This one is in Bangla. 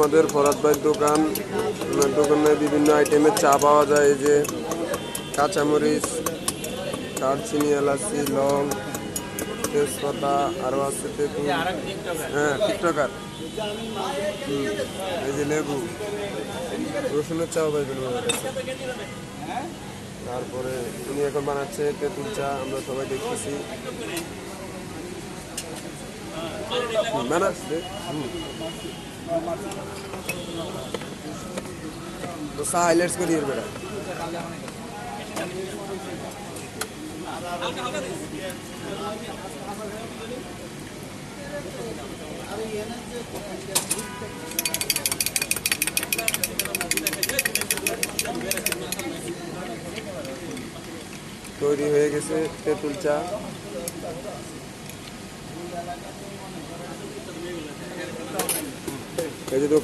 আমাদের ফরাদ ভাইয়ের দোকান। ওনার দোকানে বিভিন্ন আইটেমের চা পাওয়া যায়। এই যে কাঁচামরিচ, দারচিনি, এলাচি, লং, তেজপাতা, আরও আছে তেঁতুল, হ্যাঁ টিকটকার, এই যে লেবু, রসুনের চাও পাইবেন ওনার কাছে। তারপরে উনি এখন বানাচ্ছে তেঁতুল চা, আমরা সবাই দেখতেছি। বানাচ্ছে তো চা হাইলাইটস করি এর বেড়া। তৈরি হয়ে গেছে তেঁতুল চা। এই যে দোকান।